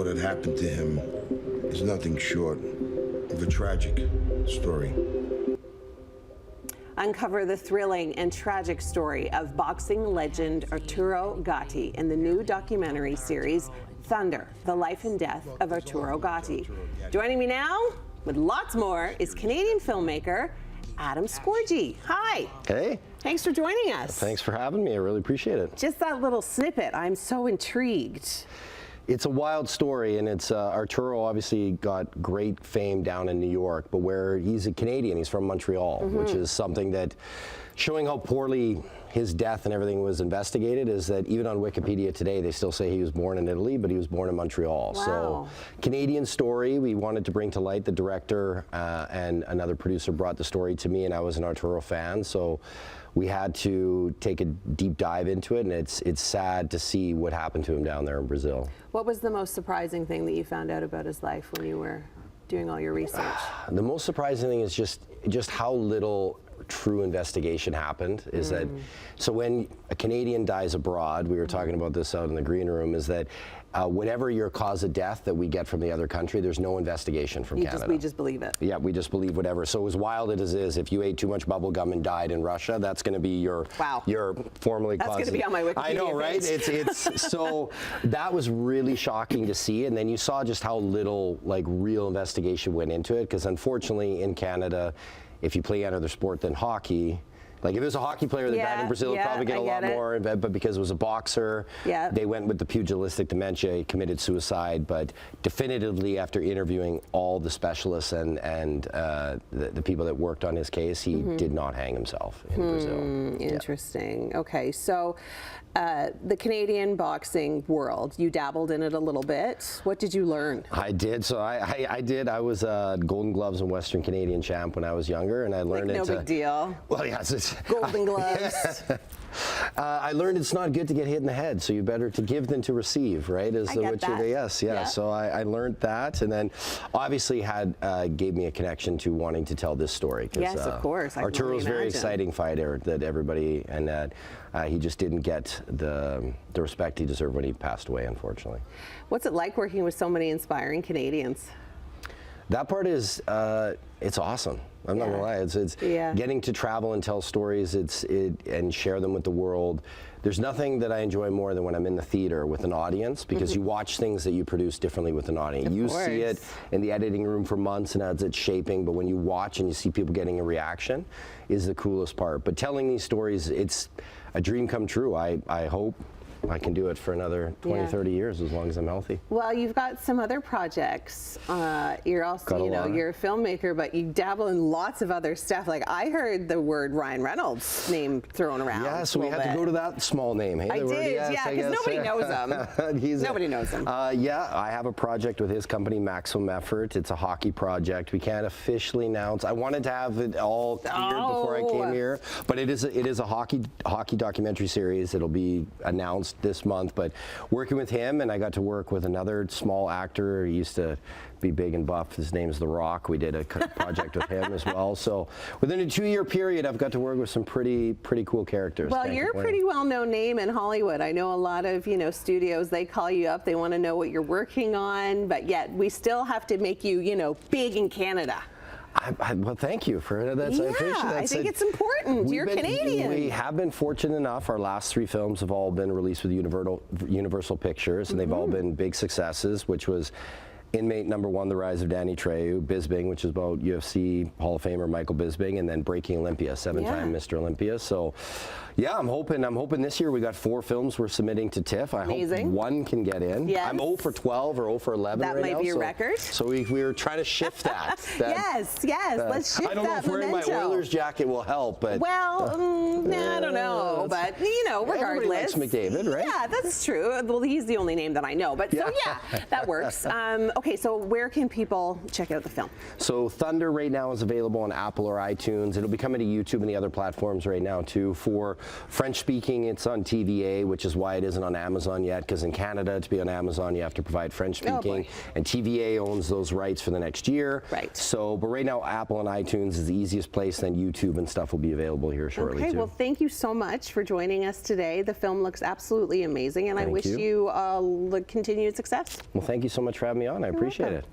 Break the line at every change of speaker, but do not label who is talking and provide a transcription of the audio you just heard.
what had happened to him is nothing short of a tragic story.
Uncover the thrilling and tragic story of boxing legend Arturo Gatti in the new documentary series Thunder, the life and death of Arturo Gatti. Joining me now with lots more is Canadian filmmaker Adam Scorgie. Hi.
Hey.
Thanks for joining us.
Thanks for having me. I really appreciate it.
Just that little snippet, I'm so intrigued.
It's a wild story, and it's Arturo obviously got great fame down in New York, but where he's a Canadian, he's from Montreal, which is something that, showing how poorly his death and everything was investigated, is that even on Wikipedia today, they still say he was born in Italy, but he was born in Montreal.
Wow.
So, Canadian story we wanted to bring to light. The director and another producer brought the story to me, and I was an Arturo fan, so we had to take a deep dive into it, and it's sad to see what happened to him down there in Brazil.
What was the most surprising thing that you found out about his life when you were doing all your research?
The most surprising thing is just how little true investigation happened. Is that, so when a Canadian dies abroad, we were talking about this out in the green room, is that whatever your cause of death that we get from the other country, there's no investigation from Canada.
We just believe it.
Yeah, we just believe whatever. So as wild as it is, if you ate too much bubble gum and died in Russia, that's going to be your formally
That's going to be on my Wikipedia
I know, right?
page.
It's so that was really shocking to see, and then you saw just how little real investigation went into it, because unfortunately in Canada, if you play any other sport than hockey, like if it was a hockey player that died in Brazil, it'd probably get a lot more, but because it was a boxer, they went with the pugilistic dementia, he committed suicide, but definitively after interviewing all the specialists and the people that worked on his case, he did not hang himself in Brazil.
Interesting. Okay, so the Canadian boxing world, you dabbled in it a little bit. What did you learn?
I did. So I did. I was Golden Gloves and Western Canadian champ when I was younger, and I learned
no big deal.
Well, yeah,
Golden Gloves.
I learned it's not good to get hit in the head, so you're better to give than to receive, right?
I get that.
Yeah. So I learned that, and then obviously gave me a connection to wanting to tell this story.
Yes, of course.
Arturo's a very exciting fighter that everybody, and he just didn't get the respect he deserved when he passed away, unfortunately.
What's it like working with so many inspiring Canadians?
That part is, it's awesome. I'm not gonna lie. It's getting to travel and tell stories. And share them with the world. There's nothing that I enjoy more than when I'm in the theater with an audience, because you watch things that you produce differently with an audience. You see it in the editing room for months and as it's shaping, but when you watch and you see people getting a reaction, is the coolest part. But telling these stories, it's a dream come true. I hope I can do it for another 20, 30 years as long as I'm healthy.
Well, you've got some other projects. You're also, you're a filmmaker, but you dabble in lots of other stuff. Like I heard the word Ryan Reynolds name thrown around.
Yeah, so we had to go to that small name. Hey,
I did, because nobody knows him. Nobody knows him.
Yeah, I have a project with his company, Maximum Effort. It's a hockey project. We can't officially announce. I wanted to have it all cleared before I came here, but it is a hockey documentary series. It'll be announced this month, but working with him, and I got to work with another small actor. He used to be big and buff. His name's The Rock. We did a project with him as well. So within a 2-year period, I've got to work with some pretty cool characters.
Well, you're a pretty well-known name in Hollywood. I know a lot of studios. They call you up. They want to know what you're working on, but yet we still have to make you big in Canada.
Well, thank you for that.
Yeah, I think it's important. You're Canadian.
We have been fortunate enough. Our last 3 films have all been released with Universal Pictures, and they've all been big successes, which was Inmate #1, The Rise of Danny Trejo, Bisping, which is about UFC Hall of Famer Michael Bisping, and then Breaking Olympia, 7-time Mr. Olympia. So, yeah, I'm hoping this year we got 4 films we're submitting to TIFF. I hope 1 can get in.
Yes.
I'm 0 for 12 or 0 for 11 right now.
That might be a record.
So we're trying to shift that.
Yes, let's shift that.
I don't know if wearing my Oilers jacket will help, but
well, I don't know, but regardless.
Everybody likes McDavid, right?
Yeah, that's true. Well, he's the only name that I know, but so yeah, that works. Okay, so where can people check out the film?
So Thunder right now is available on Apple or iTunes. It'll be coming to YouTube and the other platforms right now too. For French speaking, it's on TVA, which is why it isn't on Amazon yet, because in Canada, to be on Amazon, you have to provide French speaking, and TVA owns those rights for the next year.
Right.
So, but right now, Apple and iTunes is the easiest place, then YouTube and stuff will be available here shortly too.
Okay, well, thank you so much for joining us today. The film looks absolutely amazing, and I wish you continued success.
Well, thank you so much for having me on. I appreciate it.